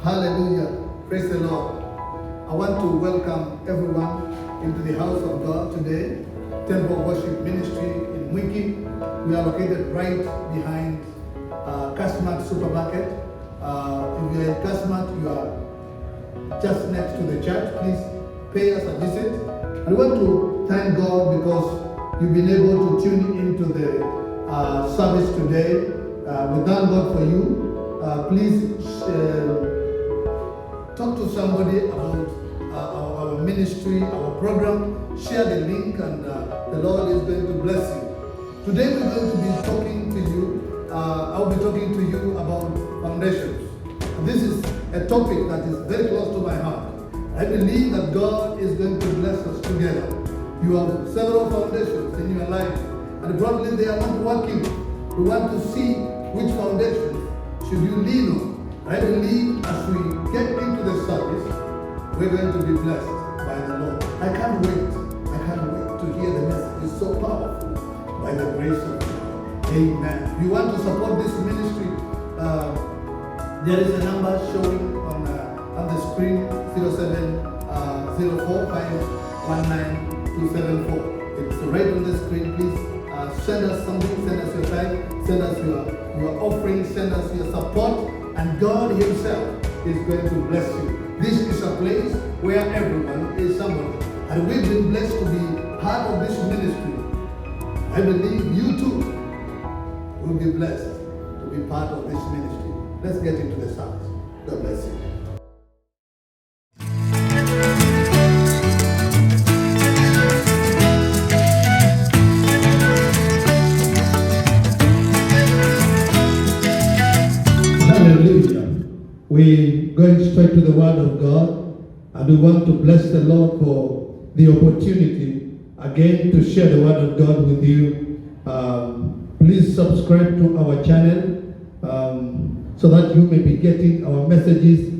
Hallelujah. Praise the Lord. I want to welcome everyone into the house of God today. Temple Worship Ministry in Wiki. We are located right behind Kasmat Supermarket. If you are in Kasmat, you are just next to the church. Please pay us a visit. I want to thank God because you've been able to tune into the service today. We thank God for you. Please talk to somebody about our ministry, our program. Share the link, and the Lord is going to bless you. Today we're going to be talking to you. I'll be talking to you about foundations. This is a topic that is very close to my heart. I believe that God is going to bless us together. You have several foundations in your life, and probably they are not working. We want to see which foundations should you lean on. I believe as we get into the service, we're going to be blessed by the Lord. I can't wait to hear the message. It's so powerful by the grace of God. Amen. You want to support this ministry? There is a number showing on the screen, 0704519274. It's right on the screen. Please send us something, send us your time, send us your offering, send us your support, and God Himself is going to bless you. This is a place where everyone is somebody, and we've been blessed to be part of this ministry. I believe you too will be blessed to be part of this ministry. Let's get into the service. God bless you. Hallelujah. We're going straight to the Word of God, and we want to bless the Lord for the opportunity again to share the Word of God with you. Please subscribe to our channel so that you may be getting our messages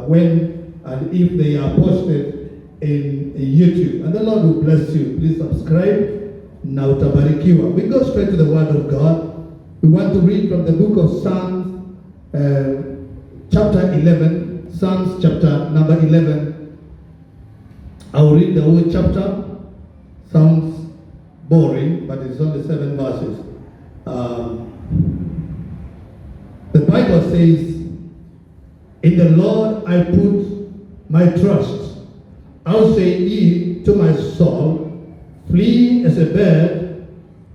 when and if they are posted in YouTube. And the Lord will bless you. Please subscribe. Na utabarikiwa. We go straight to the Word of God. We want to read from the book of Psalms, chapter 11. Psalms chapter number 11. I will read the whole chapter. Sounds boring, but it's only 7 verses. The Bible says, "In the Lord I put my trust. I'll say ye to my soul, flee as a bird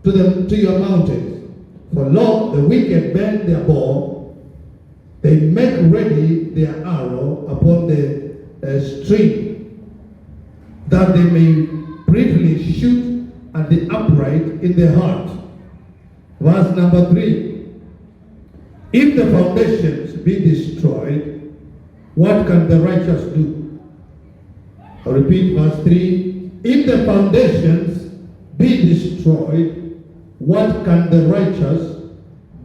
to your mountains. For lo, the wicked bend their bow, they make ready their arrow upon the string, that they may briefly shoot at the upright in the heart." Verse number 3. "If the foundations be destroyed, what can the righteous do?" I'll repeat verse 3. "If the foundations be destroyed, what can the righteous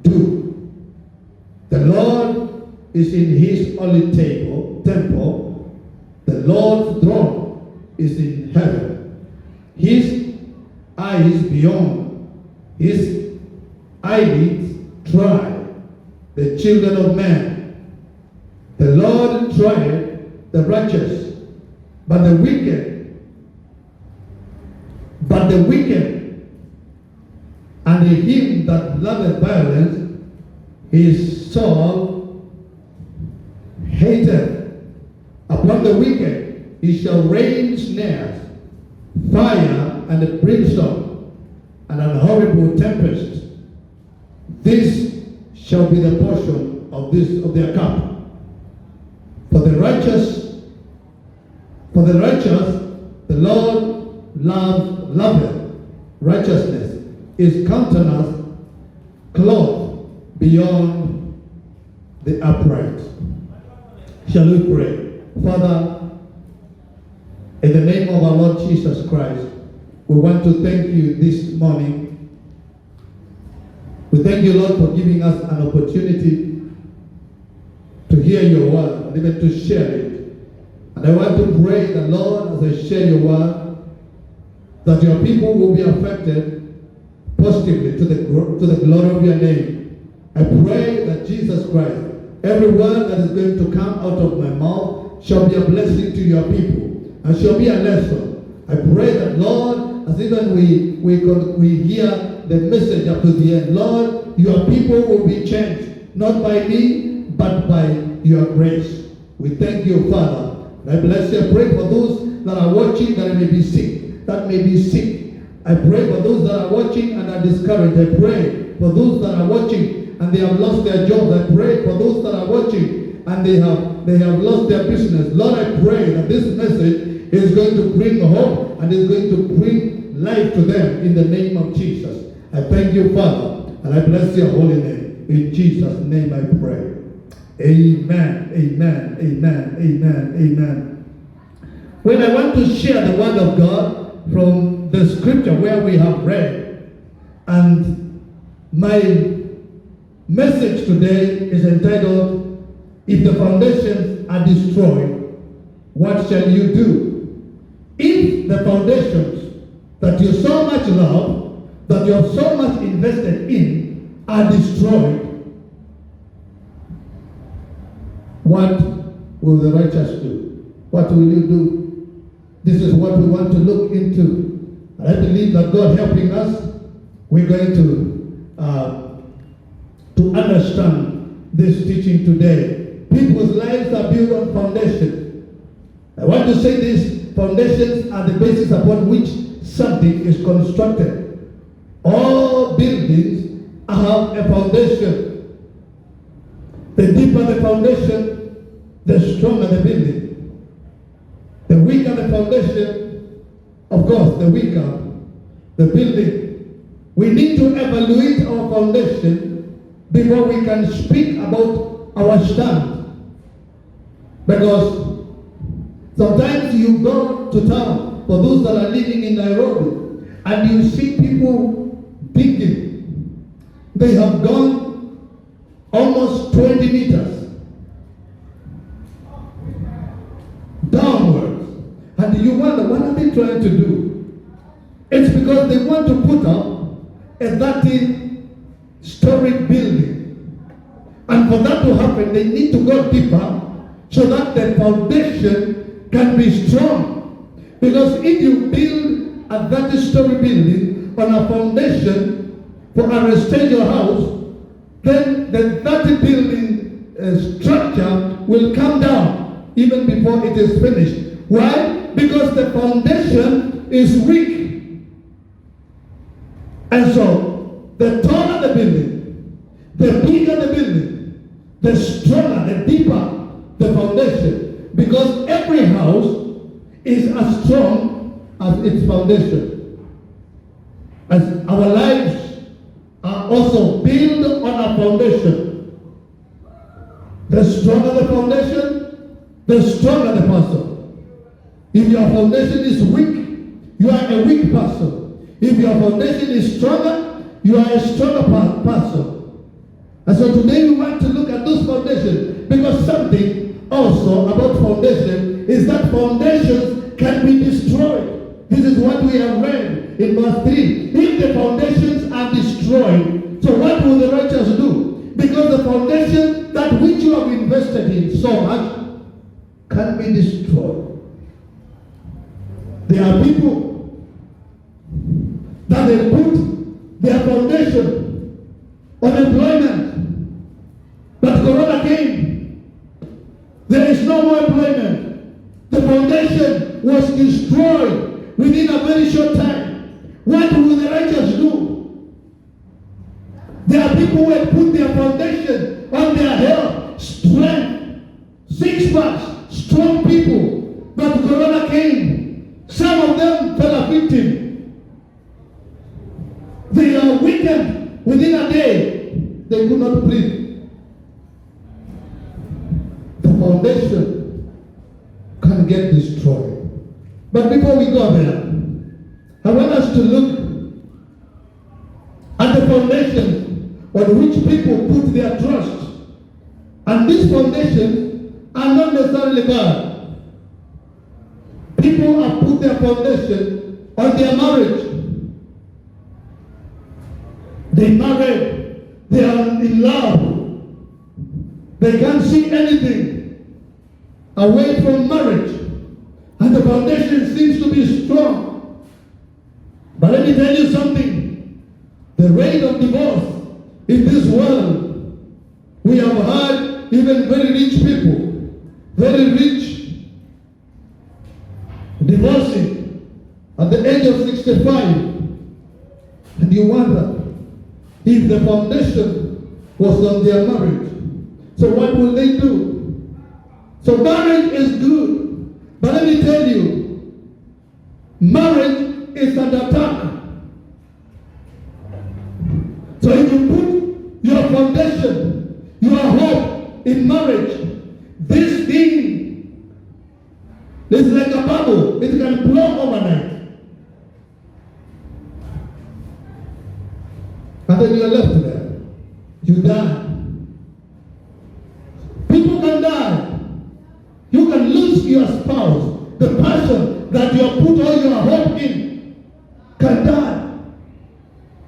do? The Lord is in His holy temple. The Lord's throne is in heaven. His eyes beyond, His eyelids try the children of man. The Lord trieth the righteous, but the wicked and him that loveth violence, His soul hateth. Upon the wicked He shall rain snares, fire and brimstone, and an horrible tempest. This shall be the portion of their cup. For the righteous, the Lord loveth righteousness. His countenance clothed beyond the upright. Shall we pray? Father, in the name of our Lord Jesus Christ, we want to thank you this morning. We thank you, Lord, for giving us an opportunity to hear your word and even to share it. And I want to pray that, Lord, as I share your word, that your people will be affected positively to the glory of your name. I pray that Jesus Christ, every word that is going to come out of my mouth shall be a blessing to your people and shall be a lesson. I pray that, Lord, as even we hear the message up to the end, Lord, your people will be changed, not by me, but by your grace. We thank you, Father. I bless you. I pray for those that are watching that may be sick, I pray for those that are watching and are discouraged. I pray for those that are watching and they have lost their jobs. I pray for those that are watching and they have lost their business. Lord, I pray that this message is going to bring hope and is going to bring life to them in the name of Jesus. I thank you, Father, and I bless your holy name. In Jesus' name I pray. Amen, amen, amen, amen, amen. When I want to share the word of God from the scripture where we have read, and my message today is entitled, If the Foundations Are Destroyed, What Shall You Do? If the foundations that you so much love, that you have so much invested in, are destroyed, what will the righteous do? What will you do? This is what we want to look into. And I believe that God helping us, we're going to understand this teaching today. People's lives are built on foundation. I want to say this: foundations are the basis upon which something is constructed. All buildings have a foundation. The deeper the foundation, the stronger the building. The weaker the foundation, of course, the weaker the building. We need to evaluate our foundation before we can speak about our stand. Because sometimes you go to town, for those that are living in Nairobi, and you see people digging. They have gone almost 20 meters downwards. And you wonder, what are they trying to do? It's because they want to put up a 30-story building. And for that to happen, they need to go deeper so that the foundation can be strong. Because if you build a 30-story building on a foundation for a residential house, then the 30 building structure will come down even before it is finished. Why? Because the foundation is weak. And so, the taller the building, the bigger the building, the stronger, the deeper the foundation. Because every house is as strong as its foundation. As our lives are also built on a foundation. The stronger the foundation, the stronger the person. If your foundation is weak, you are a weak person. If your foundation is stronger, you are a stronger person. And so today we want to look at those foundations, because something also about foundation is that foundations can be destroyed. This is what we have read in verse 3. If the foundations are destroyed, so what will the righteous do? Because the foundation, that which you have invested in so much, can be destroyed. There are people that they put their foundation on employment, but Corona came. There is no more employment. The foundation was destroyed within a very short time. What will the righteous do? There are people who have put their foundation on their health, strength, six-packs, strong people, but Corona came. Some of them fell a victim. They are weakened within a day. They could not breathe. The foundation can get destroyed. But before we go there, I want us to look at the foundation on which people put their trust. And these foundations are not necessarily bad. People have put their foundation on their marriage. They married, they are in love. They can't see anything away from marriage, and the foundation seems to be strong. But let me tell you something. The rate of divorce in this world, we have had even very rich people, very rich, divorcing at the age of 65. And you wonder if the foundation was on their marriage. So what will they do? So marriage is good. But let me tell you, marriage is an attack. So if you put your foundation, your hope in marriage, this thing is like a bubble. It can blow overnight. And then you are left there. You die. People can die. You can lose your spouse. The person that you have put all your hope in can die.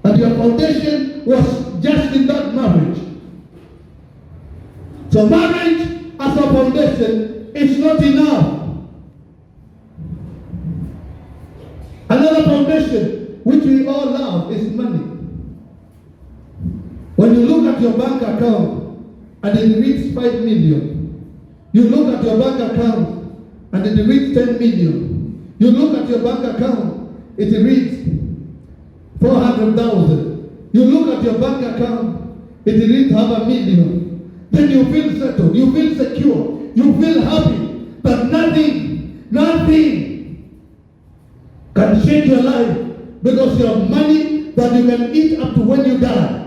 And your foundation was just in that marriage. So marriage as a foundation is not enough. Another foundation which we all love is money. When you look at your bank account and it reads 5 million, you look at your bank account and it reads 10 million, you look at your bank account, it reads 400,000, you look at your bank account, it reads 500,000, then you feel settled, you feel secure, you feel happy, but nothing can change your life because you have money that you can eat up to when you die.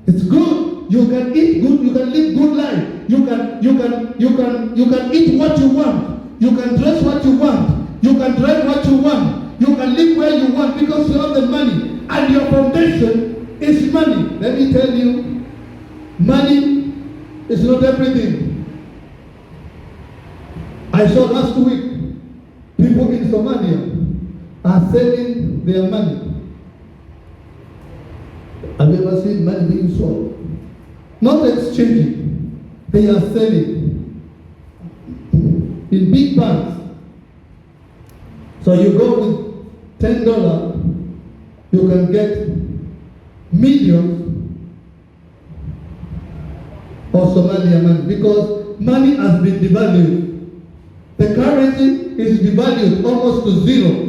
It's good. You can eat good. You can live good life. You can eat what you want. You can dress what you want. You can drive what you want. You can live where you want because you have the money. And your foundation is money. Let me tell you, money is not everything. I saw last week people in Somalia are selling their money. Have you ever seen money being sold? Not exchanging. They are selling in big banks. So you go with $10, you can get millions of Somalia money because money has been devalued. The currency is devalued almost to zero.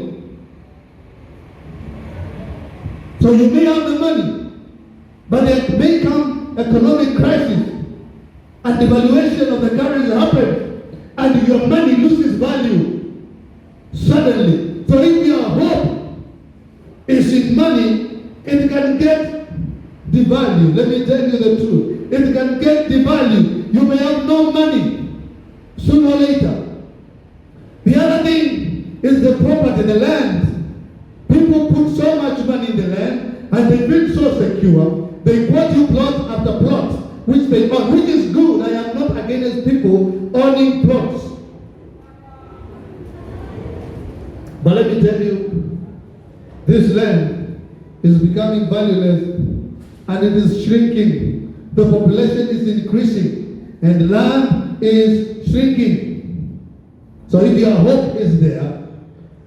So you may have the money, but there may come economic crisis and devaluation of the currency happens and your money loses value suddenly. So if your hope is in money, it can get devalued. Let me tell you the truth. It can get devalued. You may have no money sooner or later. The other thing is the property, the land. People put so much money in the land and they feel so secure. They bought you plot after plot, which they own, which is good. I am not against people owning plots. But let me tell you, this land is becoming valueless and it is shrinking. The population is increasing and land is shrinking. So if your hope is there,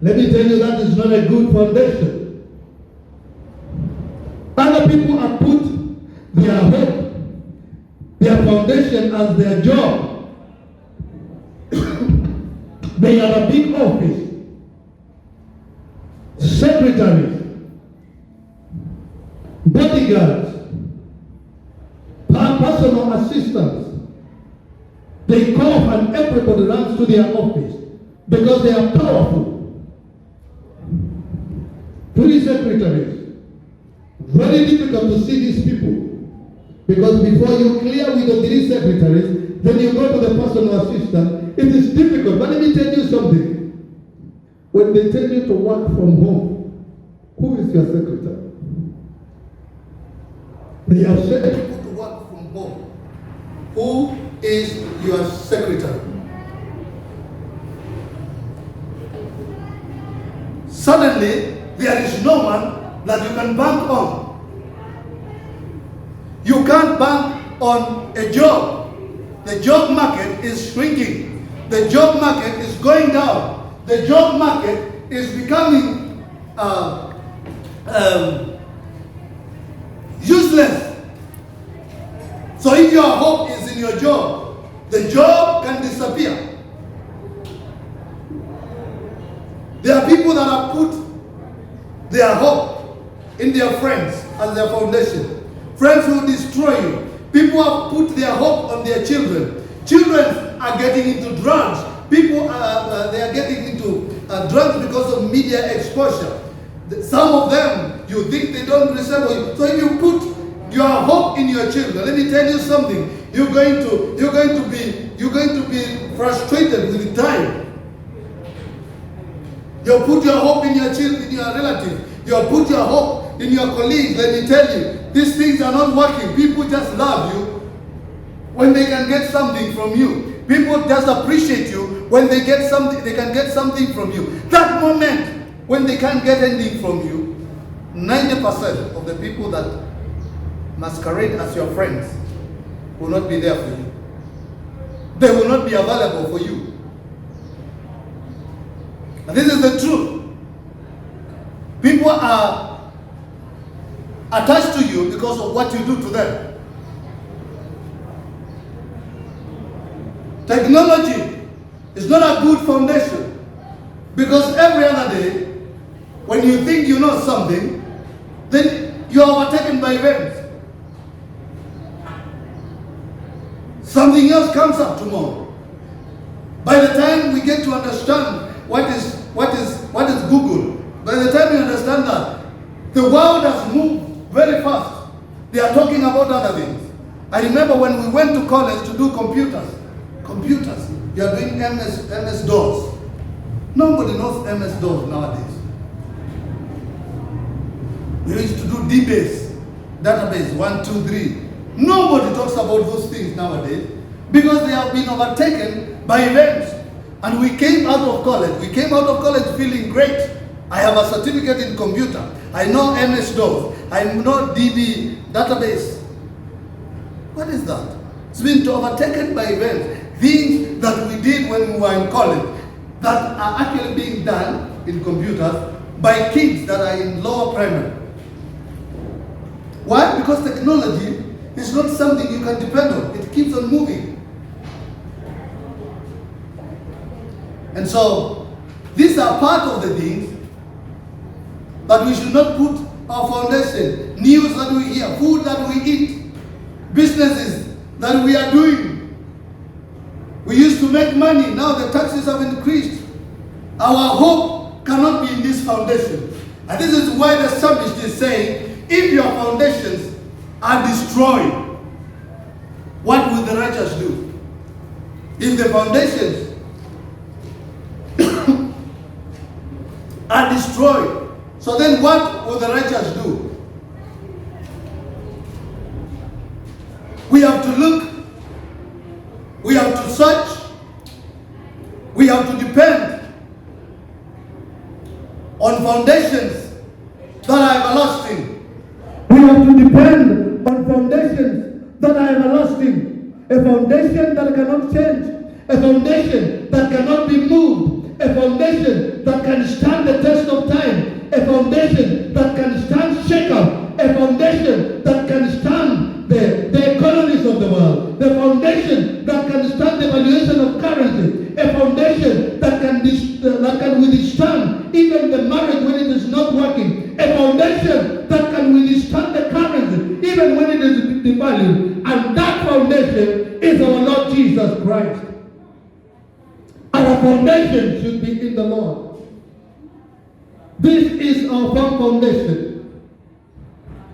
let me tell you that is not a good foundation. Other people have put their hope, their foundation as their job. They have a big office, secretaries, bodyguards, personal assistants. They cough and everybody runs to their office because they are powerful. 3 secretaries. Very difficult to see these people. Because before you clear with the 3 secretaries, then you go to the personal assistant. It is difficult. But let me tell you something. When they tell you to work from home, who is your secretary? They have said people to work from home. Who is your secretary? Suddenly, there is no one that you can bank on. You can't bank on a job. The job market is shrinking. The job market is going down. The job market is becoming useless. So if your hope is in your job, the job can disappear. There are people that have put their hope in their friends as their foundation. Friends will destroy you. People have put their hope on their children. Children are getting into drugs. People they are getting into drugs because of media exposure. Some of them, you think they don't resemble you. So if you put your hope in your children, let me tell you something. You're going to be frustrated with time. You put your hope in your children, in your relatives. You put your hope in your colleagues. Let me tell you, these things are not working. People just love you when they can get something from you. People just appreciate you when they get something. They can get something from you. That moment when they can't get anything from you, 90% of the people that masquerade as your friends will not be there for you. They will not be available for you. And this is the truth. People are attached to you because of what you do to them. Technology is not a good foundation, because every other day, when you think you know something, then you are overtaken by events. Something else comes up tomorrow. By the time we get to understand what is Google, by the time we understand that, the world has moved very fast. They are talking about other things. I remember when we went to college to do computers. You are doing MS-DOS. Nobody knows MS-DOS nowadays. We used to do DBase, database 1, 2, 3. Nobody talks about those things nowadays because they have been overtaken by events. And we came out of college. We came out of college feeling great. I have a certificate in computer. I know MS-DOS. I know DB database. What is that? It's been overtaken by events. Things that we did when we were in college that are actually being done in computers by kids that are in lower primary. Why? Because technology is not something you can depend on. It keeps on moving. And so, these are part of the things that we should not put our foundation. News that we hear, food that we eat, businesses that we are doing. We used to make money, now the taxes have increased. Our hope cannot be in this foundation. And this is why the psalmist is saying, if your foundations are destroyed, what will the righteous do? If the foundations are destroyed, so then what will the righteous do? We have to look, we have to search, we have to depend on foundations that are everlasting. We have to depend on foundations that are everlasting. A foundation that cannot change. A foundation that cannot be moved. A foundation that can stand the test of time. A foundation that can stand shake-up. A foundation that can stand the economies of the world. The foundation that can stand the valuation of currency. A foundation that can withstand even the marriage when it is not working. A foundation that can withstand the currency even when it is devalued. And that foundation is our Lord Jesus Christ. Our foundation should be in the Lord. This is our firm foundation.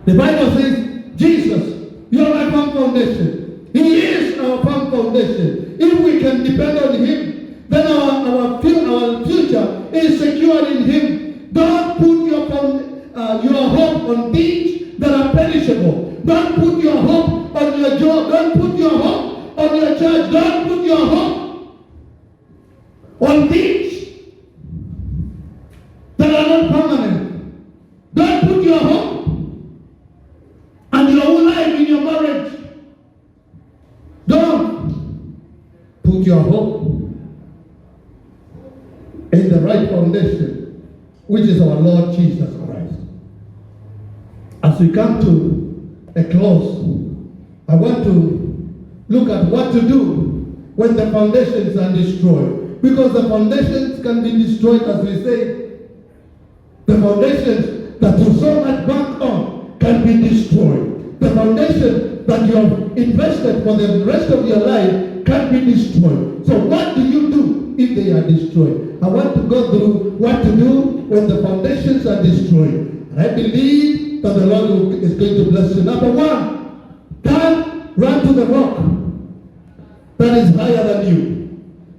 The Bible says, Jesus, you are my firm foundation. He is our firm foundation. If we can depend on Him, then our future is secured in Him. Don't put your hope on things that are perishable. Don't put your hope on your job. Don't put your hope on your church. Don't put your hope on things that are not permanent. Don't put your hope and your whole life in your marriage. Don't put your hope in the right foundation, which is our Lord Jesus Christ. As we come to a close, I want to look at what to do when the foundations are destroyed. Because the foundations can be destroyed, as we say. The foundations that you so much bank on can be destroyed. The foundation that you have invested for the rest of your life can be destroyed. So what do you do if they are destroyed? I want to go through what to do when the foundations are destroyed. And I believe that the Lord is going to bless you. Number one, run to the rock that is higher than you.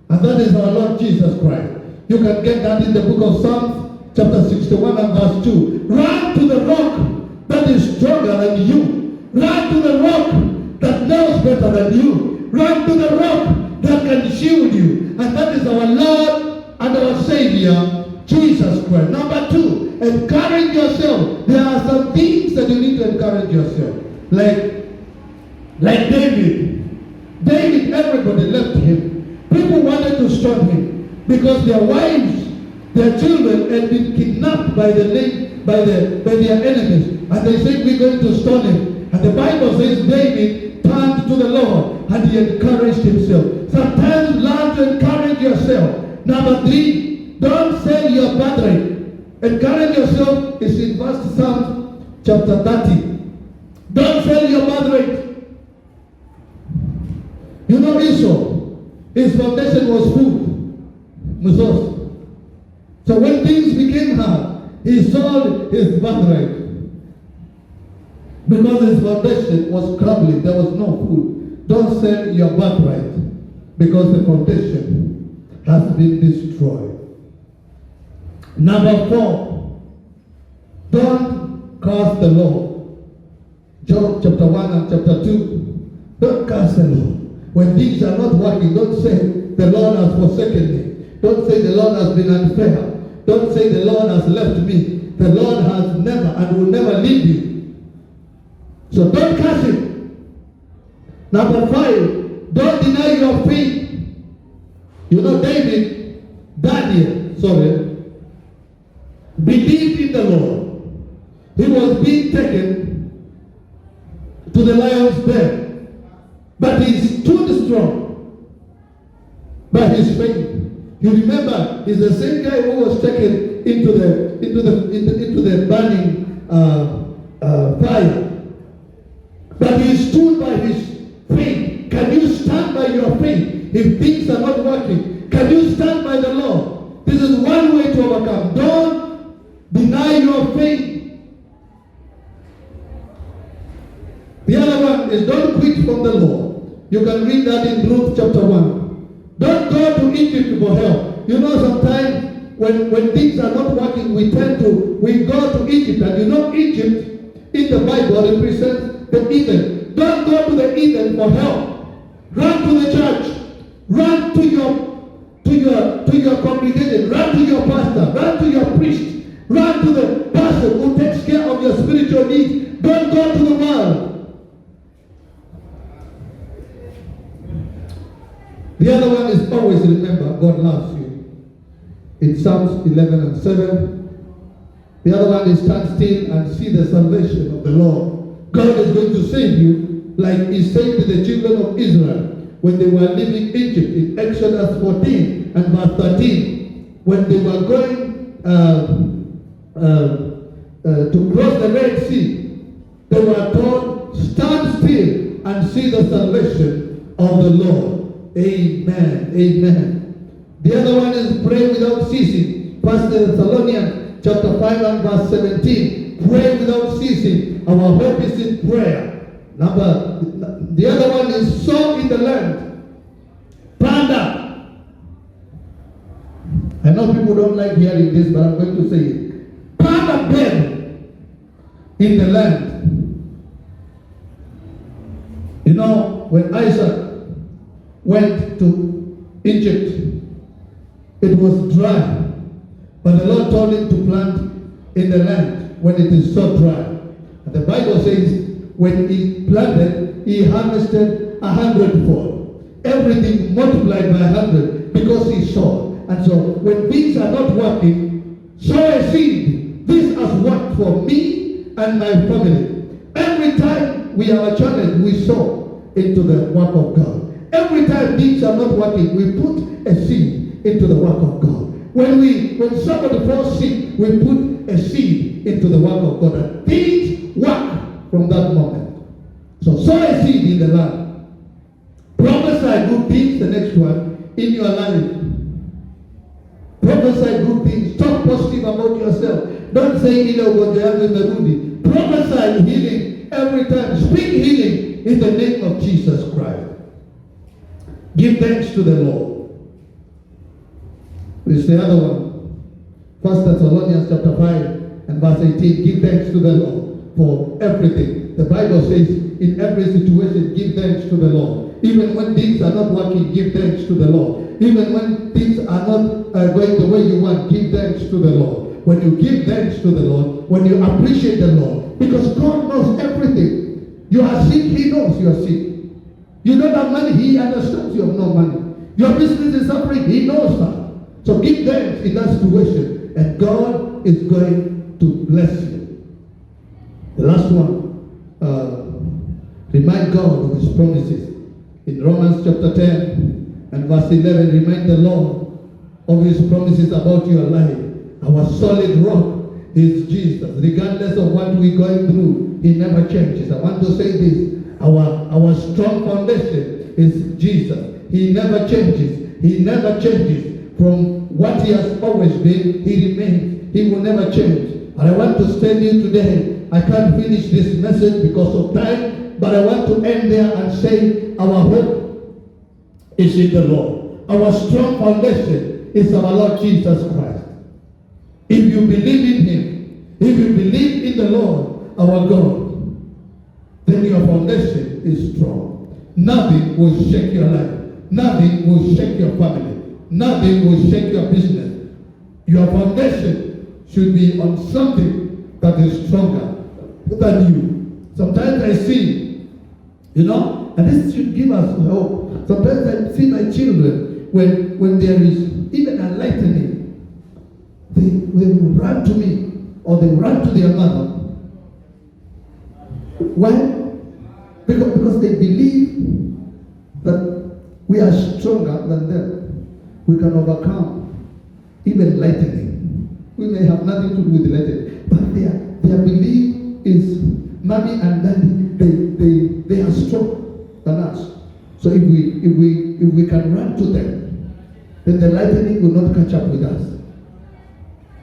And that is our Lord Jesus Christ. You can get that in the book of Psalms, chapter 61 and verse 2. Run to the rock that is stronger than you. Run to the rock that knows better than you. Run to the rock that can shield you. And that is our Lord and our Savior, Jesus Christ. Number two, encourage yourself. There are some things that you need to encourage yourself. Like David. David, everybody left him. People wanted to stone him because their wives, their children had been kidnapped by their enemies. And they said, we're going to stone him. And the Bible says David turned to the Lord and he encouraged himself. Sometimes learn to encourage yourself. Number three, don't sell your birthright. Encourage yourself is in verse Psalm chapter 30. Don't sell your birthright. You know Esau, his foundation was food, resource. So when things became hard, he sold his birthright. Because his foundation was crumbling, there was no food. Don't sell your birthright because the foundation has been destroyed. Number four, don't curse the Lord. Job chapter 1 and chapter 2. Don't curse the Lord. When things are not working, don't say, the Lord has forsaken me. Don't say, the Lord has been unfair. Don't say, the Lord has left me. The Lord has never and will never leave you. So don't curse him. Number five, don't deny your faith. You know, Daniel, believed in the Lord. He was being taken to the lion's den. But he stood strong by his faith. You remember, he's the same guy who was taken into the burning fire. But he stood by his faith. Can you stand by your faith if things are not working? Can you stand by the Lord? This is one way to overcome. Don't deny your faith. The other one is don't quit from the Lord. You can read that in Ruth chapter 1. Don't go to Egypt for help. You know, sometimes when things are not working, we go to Egypt. And you know, Egypt in the Bible represents the Eden. Don't go to the Eden for help. Run to the church. Run to your congregation. Run to your pastor. Run to your priest. Run to the person who takes care of your spiritual needs. Don't go to the world. The other one is always remember God loves you. In Psalms 11 and 7. The other one is stand still and see the salvation of the Lord. God is going to save you like he saved the children of Israel when they were leaving Egypt in Exodus 14 and verse 13. When they were going to cross the Red Sea, they were told, stand still and see the salvation of the Lord. Amen. Amen. The other one is pray without ceasing. 1 Thessalonians chapter 5 and verse 17. Pray without ceasing. Our hope is in prayer. The other one is sow in the land. Plant up. I know people don't like hearing this, but I'm going to say it. Plant a bed in the land. You know, when Isaac went to Egypt, it was dry. But the Lord told him to plant in the land when it is so dry. And the Bible says when he planted, he harvested 100-fold. Everything multiplied by 100 because he sowed. And so when things are not working, sow a seed. This has worked for me and my family. Every time we are challenged, we sow into the work of God. Every time things are not working, we put a seed into the work of God. When somebody falls sick, we put a seed into the work of God, and things work from that moment. So sow a seed in the land. Prophesy good things. The next one, in your life. Prophesy good things. Talk positive about yourself. Don't say ile ugonjwa yangu imerudi. Prophesy healing every time. Speak healing in the name of Jesus Christ. Give thanks to the Lord. This is the other one. 1 Thessalonians chapter 5 and verse 18. Give thanks to the Lord for everything. The Bible says, in every situation, give thanks to the Lord. Even when things are not working, give thanks to the Lord. Even when things are not going the way you want, give thanks to the Lord. When you give thanks to the Lord, when you appreciate the Lord, because God knows everything. You are sick, He knows you are sick. You don't have money, He understands you have no money. Your business is suffering, He knows that. So give thanks in that situation, and God is going to bless you. The last one, remind God of His promises. In Romans chapter 10 and verse 11, remind the Lord of His promises about your life. Our solid rock is Jesus. Regardless of what we're going through, He never changes. I want to say this. Our strong foundation is Jesus. He never changes. He never changes. From what He has always been, He remains. He will never change. And I want to tell you today, I can't finish this message because of time, but I want to end there and say our hope is in the Lord. Our strong foundation is our Lord Jesus Christ. If you believe in Him, if you believe in the Lord, our God, then your foundation is strong. Nothing will shake your life. Nothing will shake your family. Nothing will shake your business. Your foundation should be on something that is stronger than you. Sometimes I see, and this should give us hope. Sometimes I see my children, when there is even a lightning, they will run to me or they run to their mother. Why? Because they believe that we are stronger than them. We can overcome even lightning. We may have nothing to do with lightning, but their belief is mommy and daddy. They are stronger than us. So if we can run to them, then the lightning will not catch up with us.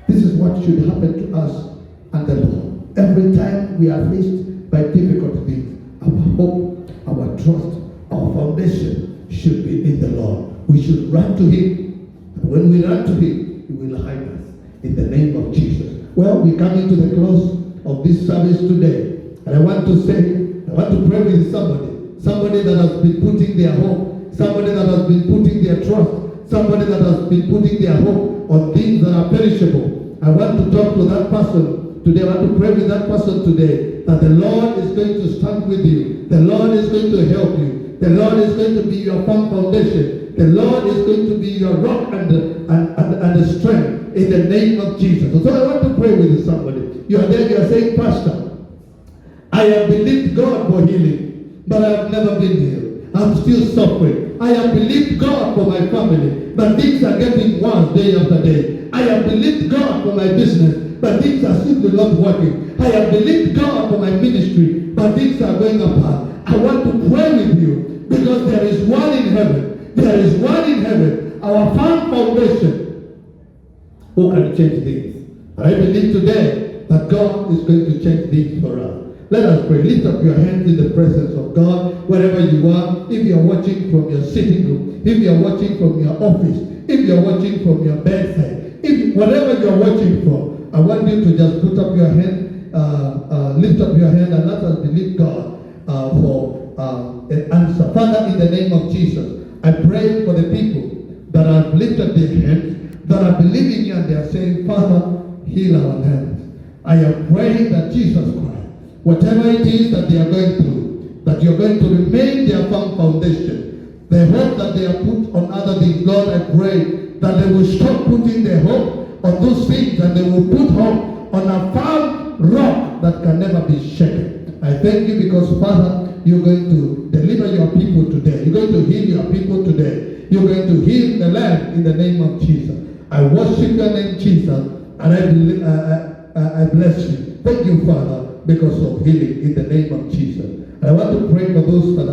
This is what should happen to us and the Lord. Every time we are faced by difficult things, our hope, our trust, our foundation should be in the Lord. We should run to Him. And when we run to Him, He will hide us in the name of Jesus. Well, we come into the close of this service today. And I want to pray with somebody that has been putting their hope, somebody that has been putting their trust, somebody that has been putting their hope on things that are perishable. I want to talk to that person today. I want to pray with that person today that the Lord is going to stand with you. The Lord is going to help you. The Lord is going to be your firm foundation. The Lord is going to be your rock and the strength in the name of Jesus. So I want to pray with somebody. You are there, you are saying, Pastor, I have believed God for healing, but I have never been healed. I'm still suffering. I have believed God for my family, but things are getting worse day after day. I have believed God for my business, but things are simply not working. I have believed God for my ministry, but things are going apart. I want to pray with you because there is one in heaven. There is one in heaven, our firm foundation, who can change things. I believe today that God is going to change things for us. Let us pray. Lift up your hands in the presence of God, wherever you are. If you are watching from your sitting room, if you are watching from your office, if you are watching from your bedside, whatever you are watching from, I want you to just put up your hand, lift up your hand, and let us believe God for an answer. Father, in the name of Jesus, I pray for the people that have lifted their hands, that are believing you, and they are saying, Father, heal our hands. I am praying that Jesus Christ, whatever it is that they are going through, that you're going to remain their firm foundation. The hope that they have put on other things, Lord, I pray that they will stop putting their hope on those things and they will put hope on a firm rock that can never be shaken. I thank you because, Father, you're going to deliver your people today. You're going to heal your people today. You're going to heal the land in the name of Jesus. I worship your name, Jesus, and I bless you. Thank you, Father, because of healing in the name of Jesus. I want to pray for those that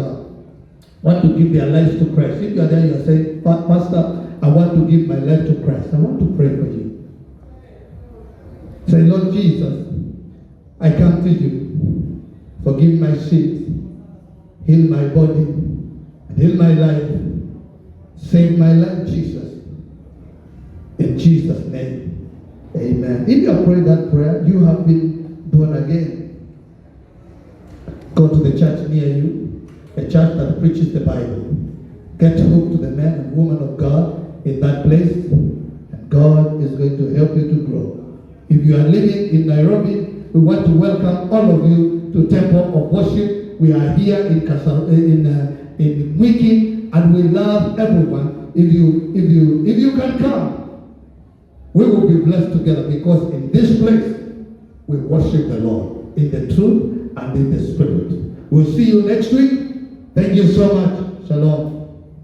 want to give their lives to Christ. If you are there, you are saying, Pastor, I want to give my life to Christ. I want to pray for you. Say, Lord Jesus, I come to you. Forgive my sins. Heal my body. And heal my life. Save my life, Jesus. In Jesus' name. Amen. If you have prayed that prayer, you have been born again. Go to the church near you, a church that preaches the Bible. Get hooked to the man and woman of God in that place, and God is going to help you to grow. If you are living in Nairobi, we want to welcome all of you to Temple of Worship. We are here in Mwiki, and we love everyone. If you can come, we will be blessed together, because in this place we worship the Lord in the truth and in the spirit. We'll see you next week. Thank you so much. Shalom.